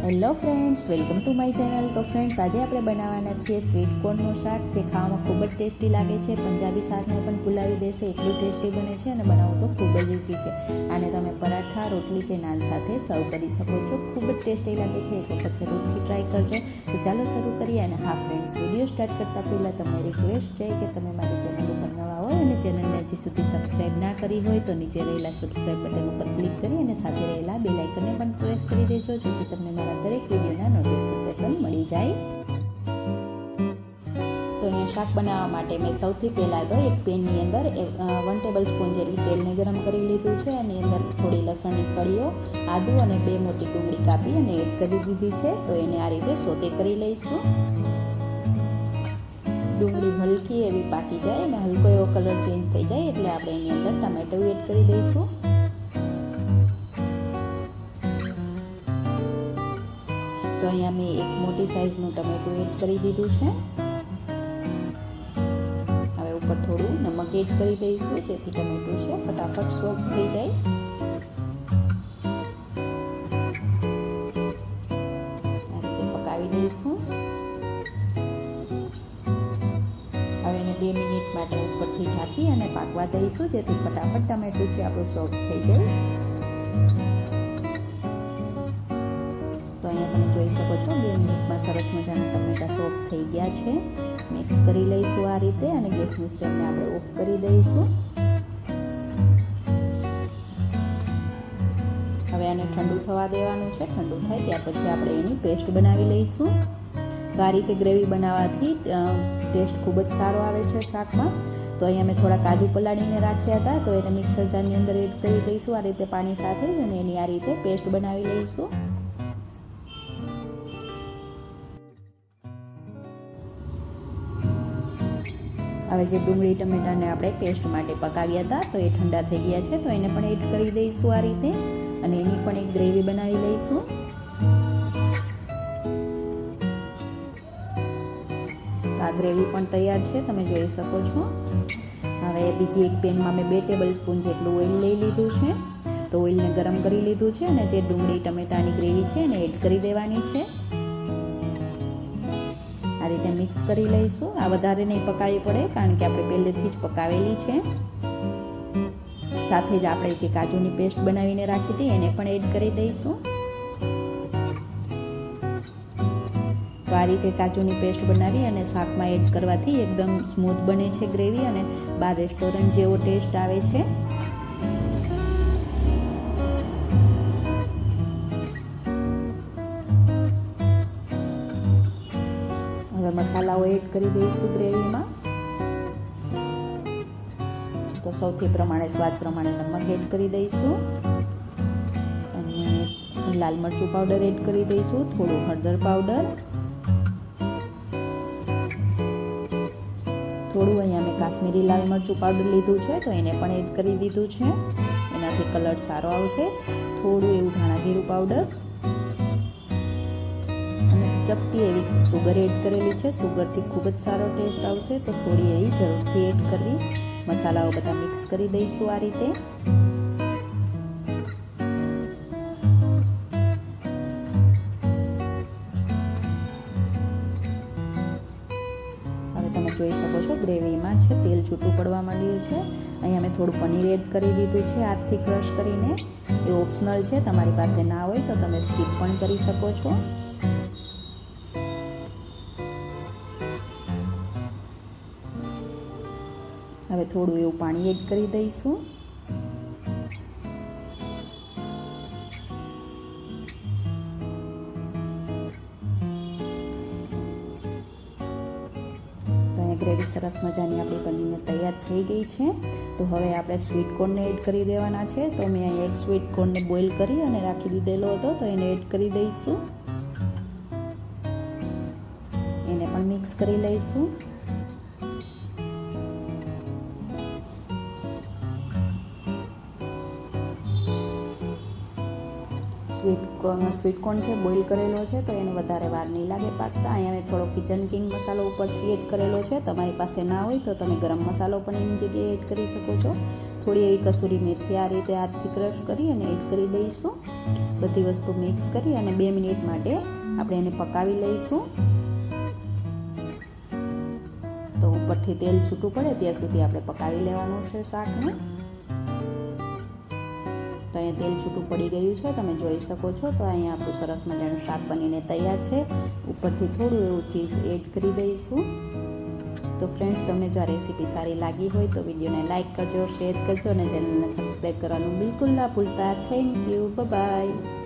Hello friends, welcome to my channel. તો friends, આજે આપણે બનાવવાના છીએ સ્વીટ કોર્નનું શાક, જે ખાવામાં ખૂબ જ ટેસ્ટી લાગે છે. પંજાબી શાકને પણ ભૂલાવી દેશે એટલું ટેસ્ટી બને છે અને બનાવવું તો ખૂબ જ ઇઝી છે. આને તમે પરાઠા, રોટલી કે નાન સાથે સર્વ કરી શકો છો. ખૂબ જ ટેસ્ટી લાગે છે. એક વખત જરૂરથી ટ્રાય કરજો. તો ચાલો શરૂ કરીએ. અને હા ફ્રેન્ડ્સ, વિડીયો સ્ટાર્ટ કરતાં પહેલાં તમને રિક્વેસ્ટ છે કે તમે મારી ચેનલ ઉપર નવા હોય અને ચેનલને હજી સુધી સબસ્ક્રાઈબ ના કરી હોય તો નીચે રહેલા સબસ્ક્રાઈબ બટન ઉપર ક્લિક કરી અને સાથે રહેલા બેલ આઇકનને પણ પ્રેસ કરી દેજો, જેથી તમને મારા દરેક વિડીયોના નોટિફિકેશન મળી જાય. તો અહીંયા શાક બનાવવા માટે મેં સૌથી પહેલાં તો એક પેનની અંદર 1 ટેબલ સ્પૂન જેટલું તેલને ગરમ કરી લીધું છે. અને અંદર થોડી લસણની કળીઓ, આદું અને 2 મોટી ડુંગળી કાપી અને એડ કરી દીધી છે. તો એને આ રીતે સોતે કરી લઈશું. ડુંગળી હલકી એવી પાકી જાય અને હલકો એવો કલર ચેન્જ થઈ જાય એટલે આપણે એની અંદર ટામેટું એડ કરી દઈશું. તો અહીંયા મેં એક મોટી સાઈઝનું ટમેટું એડ કરી દીધું છે. હવે ઉપર થોડું નમક એડ કરી દઈશું, જેથી ટમેટું છે ફટાફટ સોફ્ટ થઈ જાય. આ રીતે પકાવી દઈશું. હવે એને 2 મિનિટ માટે ઉપરથી ઢાંકી અને પાકવા દઈશું, જેથી ફટાફટ ટમેટું છે આપણું સોફ્ટ થઈ જાય. તો અહીંયા તમે જોઈ શકો છો 2 મિનિટમાં સરસ મજાના ટમેટા સોફ્ટ થઈ ગયા છે. મિક્સ કરી લઈશું આ રીતે અને ગેસની ફ્લેમને આપણે ઓફ કરી દઈશું. હવે આને ઠંડુ થવા દેવાનું છે. ઠંડુ થાય ત્યાર પછી આપણે એની પેસ્ટ બનાવી લઈશું. તો આ રીતે ગ્રેવી બનાવવાથી ટેસ્ટ ખૂબ જ સારો આવે છે શાકમાં. તો અહીંયા મેં થોડા કાજુ પલાળીને રાખ્યા હતા, તો એને મિક્સર જારની અંદર એડ કરી દઈશું આ રીતે પાણી સાથે જ, અને એની આ રીતે પેસ્ટ બનાવી લઈશું. હવે જે ડુંગળી ટમેટાને આપણે પેસ્ટ માટે પકાવ્યા હતા, તો એ ઠંડા થઈ ગયા છે. તો એને પણ એડ કરી દઈશું આ રીતે, અને એની પણ એક ગ્રેવી બનાવી લઈશું. આ ગ્રેવી પણ તૈયાર છે, તમે જોઈ શકો છો. હવે બીજી એક પેનમાં મેં 2 ટેબલ સ્પૂન જેટલું ઓઇલ લઈ લીધું છે. તો ઓઇલને ગરમ કરી લીધું છે અને જે ડુંગળી ટમેટાની ગ્રેવી છે એને એડ કરી દેવાની છે. આ રીતે મિક્સ કરી લઈશું. આ વધારે નહીં પકાવવી પડે, કારણ કે આપણે પહેલેથી જ પકાવેલી છે. સાથે જ આપણે જે કાજુની પેસ્ટ બનાવીને રાખી હતી એને પણ એડ કરી દઈશું. તો આ રીતે કાજુની પેસ્ટ બનાવી અને શાકમાં એડ કરવાથી એકદમ સ્મૂથ બને છે ગ્રેવી, અને બહાર રેસ્ટોરન્ટ જેવો ટેસ્ટ આવે છે. હવે મસાલાઓ એડ કરી દઈશું ગ્રેવીમાં. તો સૌથી પ્રમાણે સ્વાદ પ્રમાણે નમક એડ કરી દઈશું, અને લાલ મરચું પાવડર એડ કરી દઈશું, થોડું હળદર પાવડર, થોડું અહીંયા મેં કાશ્મીરી લાલ મરચું પાવડર લીધું છે, તો એને પણ એડ કરી દીધું છે. એનાથી કલર સારો આવશે. થોડું એવું ધાણા જીરું પાવડર, ચપટી એવી સુગર એડ કરેલી છે. સુગરથી ખૂબ જ સારો ટેસ્ટ આવશે, તો થોડી એવી જરૂરથી એડ કરવી. મસાલાઓ બધા મિક્સ કરી દઈશું આ રીતે. હવે તમે જોઈ શકો છો ગ્રેવીમાં છે તેલ છૂટું પડવા માંડ્યું છે. અહીંયા મેં થોડું પનીર એડ કરી દીધું છે હાથથી ક્રશ કરીને. એ ઓપ્શનલ છે, તમારી પાસે ના હોય તો તમે સ્કીપ પણ કરી શકો છો. હવે થોડું એવું પાણી એડ કરી દઈશું. તો અહીંયા ગ્રેવી સરસ મજાની આપણી બનીને તૈયાર થઈ ગઈ છે. તો હવે આપણે સ્વીટ કોર્નને એડ કરી દેવાના છે. તો મેં અહીંયા એક સ્વીટ કોર્નને બોઇલ કરી અને રાખી દીધેલો હતો, તો એને એડ કરી દઈશું. એને પણ મિક્સ કરી લઈશું. સ્વીટ કોર્ન છે બોઇલ કરેલો છે, તો એને વધારે વાર નહીં લાગે પાકતા. અહીંયા મેં થોડો કિચન કિંગ મસાલો ઉપરથી એડ કરેલો છે. તમારી પાસે ના હોય તો તમે ગરમ મસાલો પણ એની જગ્યાએ એડ કરી શકો છો. થોડી એવી કસૂરી મેથી આ રીતે હાથથી ક્રશ કરી અને એડ કરી દઈશું. બધી વસ્તુ મિક્સ કરી અને 2 મિનિટ માટે આપણે એને પકાવી લઈશું. તો ઉપરથી તેલ છૂટું પડે ત્યાં સુધી આપણે પકાવી લેવાનું છે શાકને. તો અહીંયા તેલ છૂટું પડી ગયું છે, તમે જોઈ શકો છો. તો અહીંયા આપણું સરસ મજાનું શાક બનીને તૈયાર છે. ઉપરથી થોડું એવું ચીઝ એડ કરી દઈશું. તો ફ્રેન્ડ્સ, તમને જો આ રેસીપી સારી લાગી હોય તો વિડીયોને લાઇક કરજો, શેર કરજો અને ચેનલને સબસ્ક્રાઈબ કરવાનું બિલકુલ ના ભૂલતા. Thank you, by.